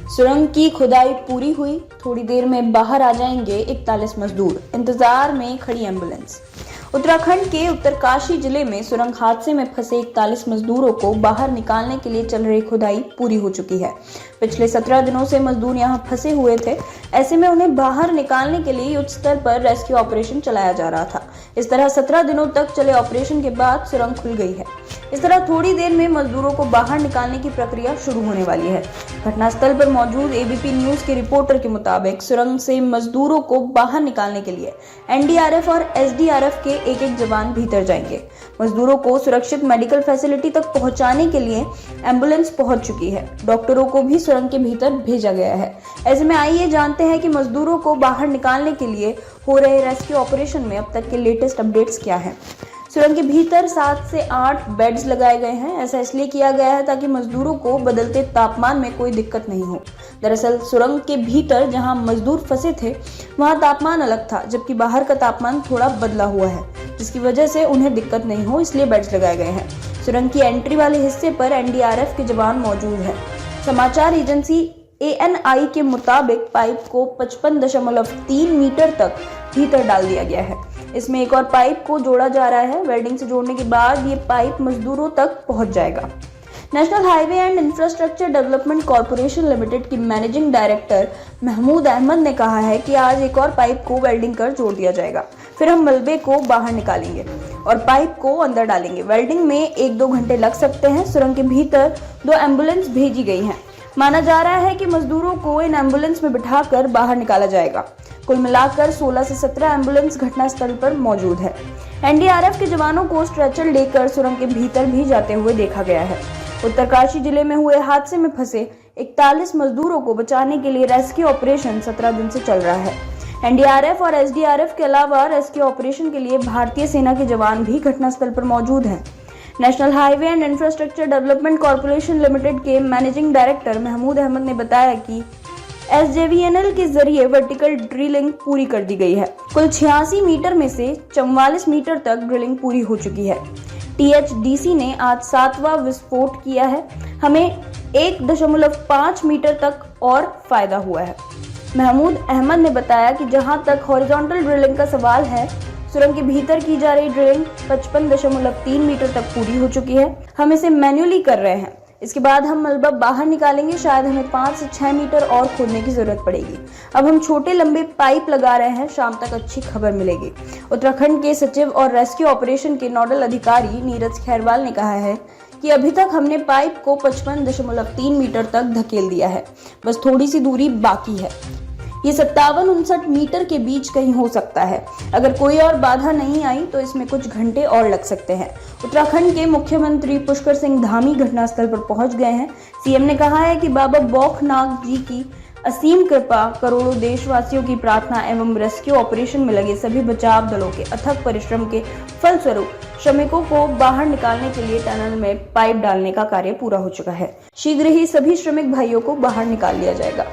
सुरंग की खुदाई पूरी हुई, थोड़ी देर में बाहर आ जाएंगे 41 मजदूर, इंतजार में खड़ी एम्बुलेंस। उत्तराखंड के उत्तरकाशी जिले में सुरंग हादसे में फंसे 41 मजदूरों को बाहर निकालने के लिए चल रही खुदाई पूरी हो चुकी है। पिछले 17 दिनों से मजदूर यहां फंसे हुए थे। ऐसे में उन्हें बाहर निकालने के लिए युद्ध स्तर पर रेस्क्यू ऑपरेशन चलाया जा रहा था। इस तरह 17 दिनों तक चले ऑपरेशन के बाद सुरंग खुल गई है। इस तरह थोड़ी देर में मजदूरों को बाहर निकालने की प्रक्रिया शुरू होने वाली है। घटनास्थल पर मौजूद एबीपी न्यूज के रिपोर्टर के मुताबिक सुरंग से मजदूरों को बाहर निकालने के लिए एनडीआरएफ और एसडीआरएफ के एक जवान भीतर जाएंगे। मजदूरों को सुरक्षित मेडिकल फैसिलिटी तक पहुंचाने के लिए एम्बुलेंस पहुंच चुकी है। डॉक्टरों को भी सुरंग के भीतर भेजा गया है। ऐसे में आइए जानते हैं कि मजदूरों को बाहर निकालने के लिए हो रहे रेस्क्यू ऑपरेशन में अब तक के लेटेस्ट अपडेट्स क्या हैं। सुरंग के भीतर 7 से 8 बेड्स लगाए गए हैं। ऐसा इसलिए किया गया है ताकि मजदूरों को बदलते तापमान में कोई दिक्कत नहीं हो। दरअसल सुरंग के भीतर जहां मजदूर फंसे थे वहां तापमान अलग था, जबकि बाहर का तापमान थोड़ा बदला हुआ है, जिसकी वजह से उन्हें दिक्कत नहीं हो, इसलिए बेड्स लगाए गए हैं। सुरंग की एंट्री वाले हिस्से पर एनडीआरएफ के जवान मौजूद हैं। समाचार एजेंसी एएनआई के मुताबिक पाइप को 55.3 मीटर तक भीतर डाल दिया गया है। इसमें एक और पाइप को जोड़ा जा रहा है। वेल्डिंग से जोड़ने के बाद ये पाइप मजदूरों तक पहुंच जाएगा। National highway and infrastructure development corporation limited की मैनेजिंग डायरेक्टर महमूद अहमद ने कहा है कि आज एक और पाइप को वेल्डिंग कर जोड़ दिया जाएगा। फिर हम मलबे को बाहर निकालेंगे और पाइप को अंदर डालेंगे। वेल्डिंग में 1-2 घंटे लग सकते हैं। सुरंग के भीतर 2 एम्बुलेंस भेजी गई हैं। माना जा रहा है कि मजदूरों को इन एम्बुलेंस में बिठाकर बाहर निकाला जाएगा। कुल मिलाकर 16 से 17 एम्बुलेंस घटनास्थल पर मौजूद है। एनडीआरएफ के जवानों को स्ट्रेचर लेकर सुरंग के भीतर भी जाते हुए देखा गया है। उत्तरकाशी जिले में हुए हादसे में फंसे 41 मजदूरों को बचाने के लिए रेस्क्यू ऑपरेशन 17 दिन से चल रहा है। एनडीआरएफ और एसडीआरएफ के अलावा रेस्क्यू ऑपरेशन के लिए भारतीय सेना के जवान भी घटनास्थल पर मौजूद हैं। National highway and infrastructure development corporation limited के मैनेजिंग डायरेक्टर महमूद अहमद ने बताया कि एसजेवीएनएल के जरिए वर्टिकल ड्रिलिंग पूरी कर दी गई है। कुल 86 मीटर में से 44 मीटर तक ड्रिलिंग पूरी हो चुकी है। टीएचडीसी ने आज 7वां विस्फोट किया है। हमें 1.5 मीटर तक और फायदा हुआ है। महमूद अहमद ने बताया कि जहां तक हॉरिजॉन्टल ड्रिलिंग का सवाल है, सुरंग के भीतर की जा रही ड्रिलिंग 55.3 मीटर तक पूरी हो चुकी है। हम इसे मैन्युअली कर रहे हैं। इसके बाद हम मलबा बाहर निकालेंगे। शायद हमें 5 से 6 मीटर और खोदने की जरूरत पड़ेगी। अब हम छोटे लंबे पाइप लगा रहे हैं। शाम तक अच्छी खबर मिलेगी। उत्तराखंड के सचिव और रेस्क्यू ऑपरेशन के नोडल अधिकारी नीरज खैरवाल ने कहा है कि अभी तक हमने पाइप को 55.3 मीटर तक धकेल दिया है। बस थोड़ी सी दूरी बाकी है। ये 57-59 मीटर के बीच कहीं हो सकता है। अगर कोई और बाधा नहीं आई तो इसमें कुछ घंटे और लग सकते हैं। उत्तराखंड के मुख्यमंत्री पुष्कर सिंह धामी घटनास्थल पर पहुंच गए हैं। सीएम ने कहा है कि बाबा बौखनाग जी की असीम कृपा, करोड़ों देशवासियों की प्रार्थना एवं रेस्क्यू ऑपरेशन में लगे सभी बचाव दलों के अथक परिश्रम के फलस्वरूप श्रमिकों को बाहर निकालने के लिए टनल में पाइप डालने का कार्य पूरा हो चुका है। शीघ्र ही सभी श्रमिक भाइयों को बाहर निकाल लिया जाएगा।